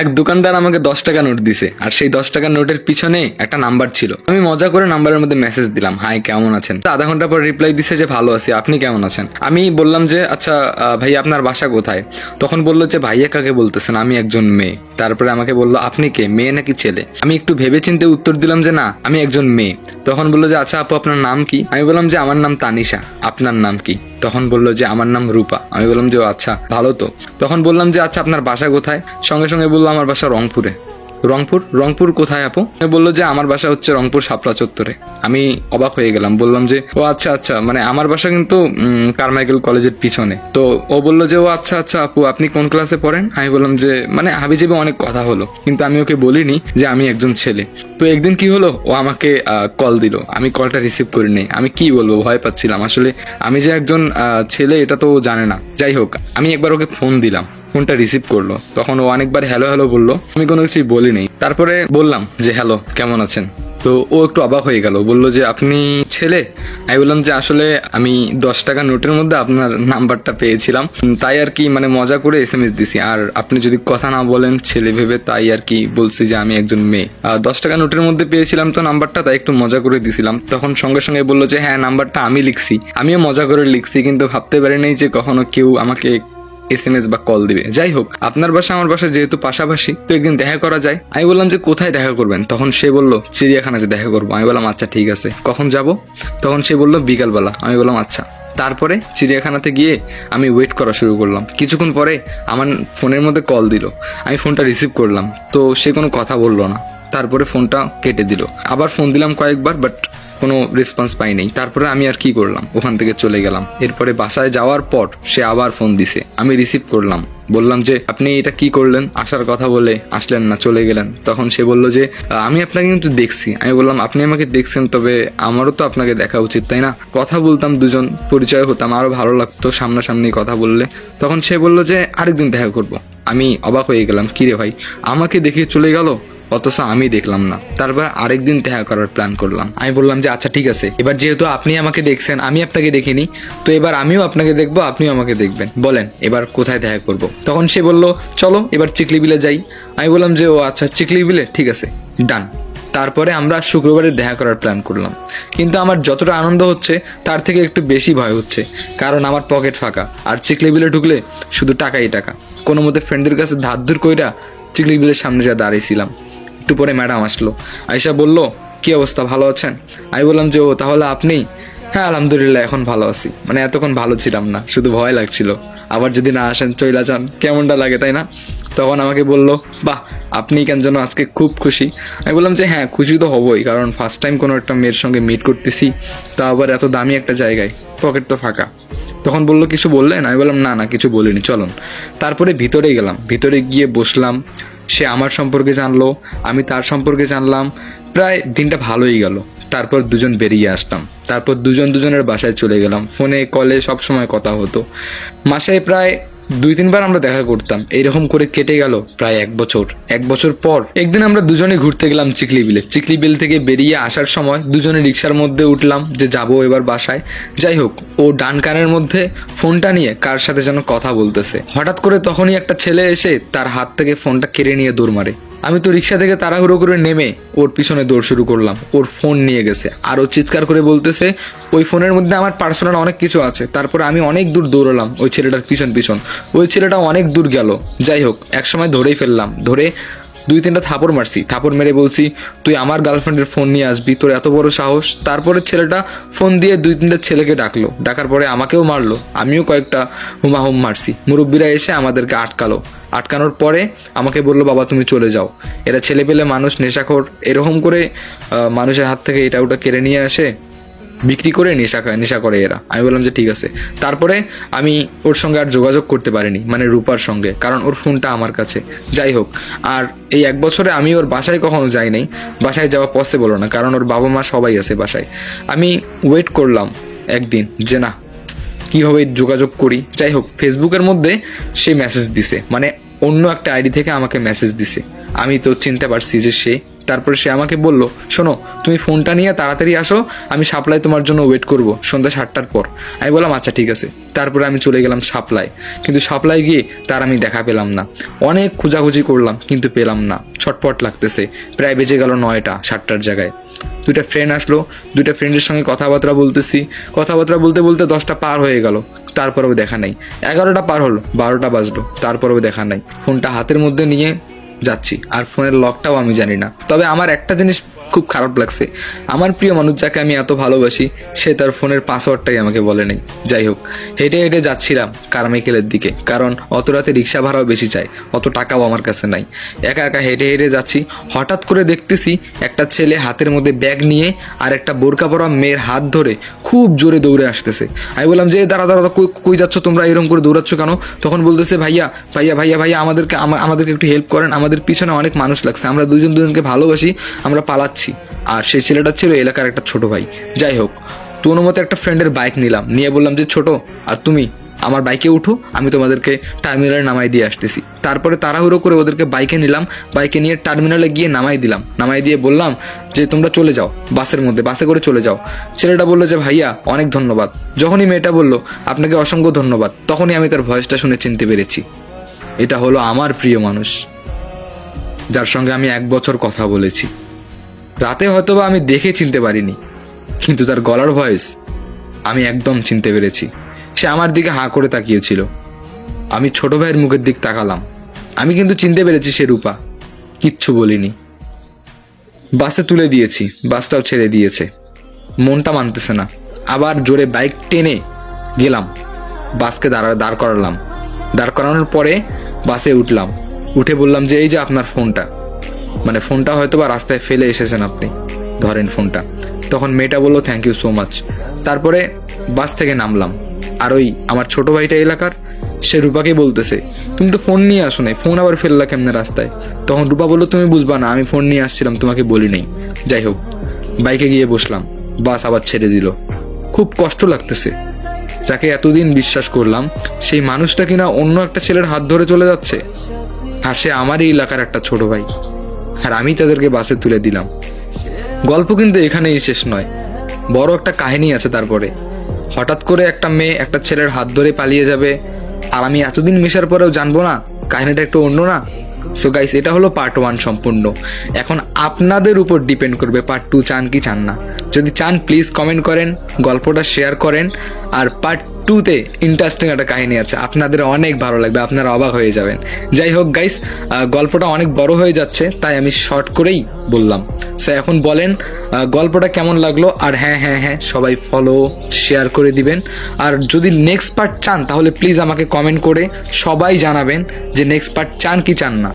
এক দোকানদার আমাকে 10 টাকা নোট দিছে, আর সেই 10 টাকার নোটের পিছনে একটা নাম্বার ছিল। আমি মজা করে নাম্বারের মধ্যে মেসেজ দিলাম, হাই কেমন আছেন। আধা ঘন্টা পর রিপ্লাই দিছে যে ভালো আছি, আপনি কেমন আছেন। আমি বললাম যে আচ্ছা ভাই আপনার বাসা কোথায়। তখন বললো যে ভাইয়া কাকে বলতেছেন, আমি একজন মেয়ে। তারপরে আমাকে বললো আপনি কে, মেয়ে নাকি ছেলে। আমি একটু ভেবেচিন্তে উত্তর দিলাম যে না আমি একজন মেয়ে। তখন বললো যে আচ্ছা আপু আপনার নাম কি। আমি বললাম যে আমার নাম তানিশা, আপনার নাম কি। তখন বললো যে আমার নাম রূপা। আমি বললাম যে ও আচ্ছা ভালো তো। তখন বললাম যে আচ্ছা আপনার বাসা কোথায়। সঙ্গে সঙ্গে বললো আমার বাসা রংপুরে। রংপুর, রংপুর কোথায় আপু। বললো যে আমার বাসা হচ্ছে রংপুর শাপলা চত্বরে। আমি অবাক হয়ে গেলাম, বললাম যে ও আচ্ছা আচ্ছা, মানে আমার বাসা কিন্তু কারমাইকেল কলেজের পিছনে। তো ও বললো যে ও আচ্ছা আচ্ছা আপু আপনি কোন ক্লাসে পড়েন। আমি বললাম যে মানে হাবিজাবি অনেক কথা হলো, কিন্তু আমি ওকে বলিনি যে আমি একজন ছেলে। তো একদিন কি হলো, ও আমাকে কল দিল, আমি কলটা রিসিভ করিনি। আমি কি বলবো, ভয় পাচ্ছিলাম আসলে। আমি যে একজন ছেলে এটা তো ও জানে না। যাই হোক, আমি একবার ওকে ফোন দিলাম, ফোনটা রিসিভ করলো। তখন ও অনেকবার হ্যালো হ্যালো বললো, আমি কোনো কিছুই বলি নাই। তারপরে বললাম যে হ্যালো কেমন আছেন। তো ও একটু অবাক হয়ে গেল, বললো যে আপনি ছেলে। আমি বললাম যে আসলে আমি 10 টাকা নোটের মধ্যে আপনার নাম্বারটা পেয়েছিলাম, তাই আর কি মানে মজা করে SMS দিছি। আর আপনি যদি কথা না বলেন ছেলে ভেবে, তাই আর কি বলছি যে আমি একজন মেয়ে। 10 টাকা নোটের মধ্যে পেয়েছিলাম তো নাম্বারটা, তাই একটু মজা করে দিছিলাম। তখন সঙ্গে সঙ্গে বললো যে হ্যাঁ নাম্বারটা আমি লিখছি, আমিও মজা করে লিখছি, কিন্তু ভাবতে পারি নাই যে কখনো কেউ আমাকে SMS বা কল দিবে। যাই হোক, আপনার বাসা আমার বাসা যেহেতু পাশাপাশি, তো একদিন দেখা করা যায়। আমি বললাম যে কোথায় দেখা করবেন। তখন সে বলল চিড়িয়াখানাতে দেখা করবো। আমি বললাম আচ্ছা ঠিক আছে, কখন যাব। তখন সে বলল বিকালবেলা। আমি বললাম আচ্ছা। তারপরে চিড়িয়াখানাতে গিয়ে আমি ওয়েট করা শুরু করলাম। কিছুক্ষণ পরে আমার ফোনের মধ্যে কল দিল, আমি ফোনটা রিসিভ করলাম। তো সে কোনো কথা বললো না, তারপরে ফোনটা কেটে দিল। আবার ফোন দিলাম কয়েকবার, বাট কোনো রেসপন্স পাই নাই। তারপরে আমি আর কি করলাম, ওখান থেকে চলে গেলাম। এরপরে বাসায় যাওয়ার পর সে আবার ফোন দিছে, আমি রিসিভ করলাম। বললাম যে আপনি এটা কি করলেন, আসার কথা বলে আসলেন না, চলে গেলেন। তখন সে বলল যে আমি আপনাকে কিন্তু দেখছি। আমি বললাম আপনি আমাকে দেখছেন, তবে আমারও তো আপনাকে দেখা উচিত তাই না। কথা বলতাম, দুজন পরিচয় হতাম, আরো ভালো লাগতো সামনাসামনি কথা বললে। তখন সে বলল যে আরেকদিন দেখা করব। আমি অবাক হয়ে গেলাম, কিরে ভাই আমাকে দেখে চলে গেল, অথচ আমি দেখলাম না। তারপর আরেকদিন দেখা করার প্ল্যান করলাম। আমি বললাম যে আচ্ছা ঠিক আছে, এবার যেহেতু আপনি আমাকে দেখছেন আমি আপনাকে দেখিনি, তো এবার আমিও আপনাকে দেখবো, আপনিও আমাকে দেখবেন। বলেন এবার কোথায় দেখা করব। তখন সে বলল চলো এবার চিকলি বিলে যাই। আমি বললাম যে ও আচ্ছা চিকলি বিলে, ঠিক আছে ডান। তারপরে আমরা শুক্রবারে দেখা করার প্ল্যান করলাম। কিন্তু আমার যতটা আনন্দ হচ্ছে তার থেকে একটু বেশি ভয় হচ্ছে, কারণ আমার পকেট ফাঁকা। আর চিকলি বিলে ঢুকলে শুধু টাকাই টাকা। কোনো মতে ফ্রেন্ডের কাছে ধার ধুর কইরা চিকলি বিলের সামনে যা দাঁড়িয়েছিলাম। একটু পরে ম্যাডাম আসলো, আয়সা বলল কি অবস্থা, ভালো আছেন। আমি বললাম যে ও তাহলে আপনি। হ্যাঁ আলহামদুলিল্লাহ এখন ভালো আছি। মানে এতক্ষণ ভালো ছিলাম না, শুধু ভয় লাগছিল আবার যদি না আসেন চইলা যান কেমনটা লাগে তাই না। তখন আমাকে বলল বাহ আপনি কেন যেন আজকে খুব খুশি। আমি বললাম যে হ্যাঁ খুশি তো হবই, কারণ ফার্স্ট টাইম কোনো একটা মেয়ের সঙ্গে মিট করতেছি, তা আবার এত দামি একটা জায়গায়, পকেট তো ফাঁকা। তখন বললো কিছু বললেন। আমি বললাম না না কিছু বলিনি, চলুন। তারপরে ভিতরে গেলাম, ভিতরে গিয়ে বসলাম। সে আমার সম্পর্কে জানলো, আমি তার সম্পর্কে জানলাম। প্রায় দিনটা ভালোই গেল। তারপর দুজন বেরিয়ে আসলাম। তারপর দুজন দুজনের বাসায় চলে গেলাম। ফোনে কলে সব সময় কথা হতো। মাসে প্রায় 2-3 বার আমরা দেখা করতাম। এইরকম করে কেটে গেল প্রায় 1 বছর। 1 বছর পর একদিন আমরা দুজনে ঘুরতে গেলাম চিকলি বিলে। চিকলি বিল থেকে বেরিয়ে আসার সময় দুজনে রিক্সার মধ্যে উঠলাম যে যাবো এবার বাসায়। যাই হোক, ও ডান কানের মধ্যে ফোনটা নিয়ে কার সাথে যেন কথা বলতেছে। হঠাৎ করে তখনই একটা ছেলে এসে তার হাত থেকে ফোনটা কেড়ে নিয়ে দৌড় মারে। আমি তো রিক্সা থেকে তাড়াহুড়ো করে নেমে ওর পিছনে দৌড় শুরু করলাম। ওর ফোন নিয়ে গেছে, আর ও চিৎকার করে বলতেছে ওই ফোনের মধ্যে আমার পার্সোনাল অনেক কিছু আছে। তারপরে আমি অনেক দূর দৌড়ালাম ওই ছেলেটার পিছন পিছন। ওই ছেলেটা অনেক দূর গেল। যাই হোক, একসময় ধরেই ফেললাম। ধরে 2-3টা থাপড় মারছি। থাপড় মেরে বলছি তুই আমার গার্লফ্রেন্ডের ফোন নিয়ে আসবি, তোর এত বড় সাহস। তারপরে ছেলেটা ফোন দিয়ে 2-3টা ছেলেকে ডাকলো। ডাকার পরে আমাকেও মারলো, আমিও কয়েকটা হুমাহুম মারছি। মুরব্বীরা এসে আমাদেরকে আটকালো। আটকানোর পরে আমাকে বললো বাবা তুমি চলে যাও, এরা ছেলে পেলে মানুষ, নেশাখোর, এরকম করে মানুষের হাত থেকে এটা ওটা কেড়ে নিয়ে আসে, বিক্রি করে নেশা করে এরা। আমি বললাম যে ঠিক আছে। তারপরে আমি ওর সঙ্গে আর যোগাযোগ করতে পারিনি, মানে রূপার সঙ্গে, কারণ ওর ফোনটা আমার কাছে। যাই হোক, আর এই 1 বছরে আমি ওর বাসায় কখনো যাই নাই। বাসায় যাওয়া পসিবল না, কারণ ওর বাবা মা সবাই আছে বাসায়। আমি ওয়েট করলাম একদিন যে না কীভাবে যোগাযোগ করি। যাই হোক, ফেসবুকের মধ্যে সে মেসেজ দিছে, মানে অন্য একটা আইডি থেকে আমাকে মেসেজ দিছে। আমি তো চিনতে পারছি যে সে তারপরে সে আমাকে বলল, শোনো তুমি ফোনটা নিয়ে তাড়াতাড়ি আসো, আমি সাপ্লাই তোমার জন্য ওয়েট করব সন্ধ্যা 7টার পর। আমি বললাম আচ্ছা ঠিক আছে। তারপরে আমি চলে গেলাম সাপ্লাই, কিন্তু সাপ্লাই গিয়ে তার আমি দেখা পেলাম না। অনেক খোঁজাখুঁজি করলাম কিন্তু পেলাম না, ছটপট লাগতেছে। প্রায় বেজে গেল 9টা 7টার জায়গায়। দুইটা ফ্রেন্ড আসলো, দুইটা ফ্রেন্ডের সঙ্গে কথাবার্তা বলতেছি, কথাবার্তা বলতে বলতে 10টা পার হয়ে গেল, তারপরেও দেখা নাই। 11টা পার হলো, 12টা বাজলো, তারপরেও দেখা নাই। ফোনটা হাতের মধ্যে নিয়ে যাচ্ছি, আর ফোনের লকটাও আমি জানি না। তবে আমার একটা জিনিস খুব খারাপ লাগছে, আমার প্রিয় মানুষ যাকে আমি এত ভালোবাসি সে তার ফোনের পাসওয়ার্ডটাই আমাকে বলে নেই। যাই হোক, হেঁটে হেঁটে যাচ্ছিলাম কারমাইকেলের দিকে, কারণ অত রাতে রিক্সা ভাড়াও বেশি চাই, অত টাকাও আমার কাছে নাই। একা একা হেঁটে হেঁটে যাচ্ছি, হঠাৎ করে দেখতেছি একটা ছেলে হাতের মধ্যে ব্যাগ নিয়ে আর একটা বোরকা পরা মেয়ের হাত ধরে খুব জোরে দৌড়ে আসতেছে। আমি বললাম যে দাঁড়া দাঁড়া, কই যাচ্ছ তোমরা, এরকম করে দৌড়াচ্ছ কেন? তখন বলতেছে ভাইয়া ভাইয়া ভাইয়া ভাইয়া আমাদেরকে একটু হেল্প করেন, আমাদের পিছনে অনেক মানুষ লাগছে, আমরা দুজনকে ভালোবাসি, আমরা পালাচ্ছি। আর সেই ছেলেটা ছিল এলাকার একটা ছোট ভাই। যাই হোক, তো অনুমতে একটা ফ্রেন্ডের বাইক নিলাম, নিয়ে বললাম যে ছোট আর তুমি আমার বাইকে উঠো, আমি তোমাদেরকে টার্মিনালে নামাই দিয়ে আসতেছি। তারপরে তাড়াহুড়ো করে ওদেরকে বাইকে নিলাম, বাইকে নিয়ে টার্মিনালে গিয়ে নামাই দিলাম, নামাই দিয়ে বললাম যে তোমরা চলে যাও বাসের মধ্যে, বাসে করে চলে যাও। ছেলেটা বললো যে ভাইয়া অনেক ধন্যবাদ। যখনই মেয়েটা বললো আপনাকে অসংখ্য ধন্যবাদ, তখনই আমি তার ভয়েসটা শুনে চিনতে পেরেছি এটা হলো আমার প্রিয় মানুষ, যার সঙ্গে আমি 1 বছর কথা বলেছি। রাতে হয়তোবা আমি দেখে চিনতে পারিনি, কিন্তু তার গলার ভয়েস আমি একদম চিনতে পেরেছি। সে আমার দিকে হাঁ করে তাকিয়েছিল, আমি ছোট ভাইয়ের মুখের দিক তাকালাম, আমি কিন্তু চিনতে পেরেছি সে রূপা। কিচ্ছু বলিনি, বাসে তুলে দিয়েছি, বাসটাও ছেড়ে দিয়েছে। মনটা মানতেছে না, আবার জোরে বাইক টেনে গেলাম, বাসকে দাঁড় করালাম। দাঁড় করানোর পরে বাসে উঠলাম, উঠে বললাম যে এই যে আপনার ফোনটা, মানে ফোনটা হয়তো বা রাস্তায় ফেলে এসেছেন আপনি, ধরেন ফোনটা। তখন মেয়েটা বললো থ্যাংক ইউ সো মাচ। তারপরে বাস থেকে নামলাম, আর ওই আমার ছোট ভাইটা এলাকার, সে রূপাকে বলতেছে তুমি তো ফোন নিয়ে আসো নাই, ফোন আবার ফেললা কেমনে রাস্তায়? তখন রূপা বললো তুমি বুঝবা না, আমি ফোন নিয়ে আসছিলাম, তোমাকে বলি নাই। যাই হোক, বাইকে গিয়ে বসলাম, বাস আবার ছেড়ে দিল। খুব কষ্ট লাগতেছে, যাকে এতদিন বিশ্বাস করলাম সেই মানুষটা কিনা অন্য একটা ছেলের হাত ধরে চলে যাচ্ছে, আর সে আমারই এলাকার একটা ছোট ভাই, আর আমি তাদেরকে বাসে তুলে দিলাম। গল্প কিন্তু এখানেই শেষ নয়, বড় একটা কাহিনী আছে। তারপরে হঠাৎ করে একটা মেয়ে একটা ছেলের হাত ধরে পালিয়ে যাবে, আর আমি এতদিন মেশার পরেও জানবো না? কাহিনীটা একটু অন্য না? সো গাইস, এটা হলো পার্ট 1 সম্পূর্ণ। এখন আপনাদের উপর ডিপেন্ড করবে পার্ট 2 চান কি চান না। যদি চান প্লিজ কমেন্ট করেন, গল্পটা শেয়ার করেন। আর পার্ট 2-তে ইন্টারেস্টিং একটা কাহিনী আছে, আপনাদের অনেক ভালো লাগবে, আপনারা অবাক হয়ে যাবেন। যাই হোক গাইস, গল্পটা অনেক বড় হয়ে যাচ্ছে, তাই আমি শর্ট করেই বললাম। সো এখন বলেন গল্পটা কেমন লাগলো। আর হ্যাঁ হ্যাঁ হ্যাঁ, সবাই ফলো শেয়ার করে দিবেন। আর যদি নেক্সট পার্ট চান তাহলে প্লিজ আমাকে কমেন্ট করে সবাই জানাবেন যে নেক্সট পার্ট চান কি চান না।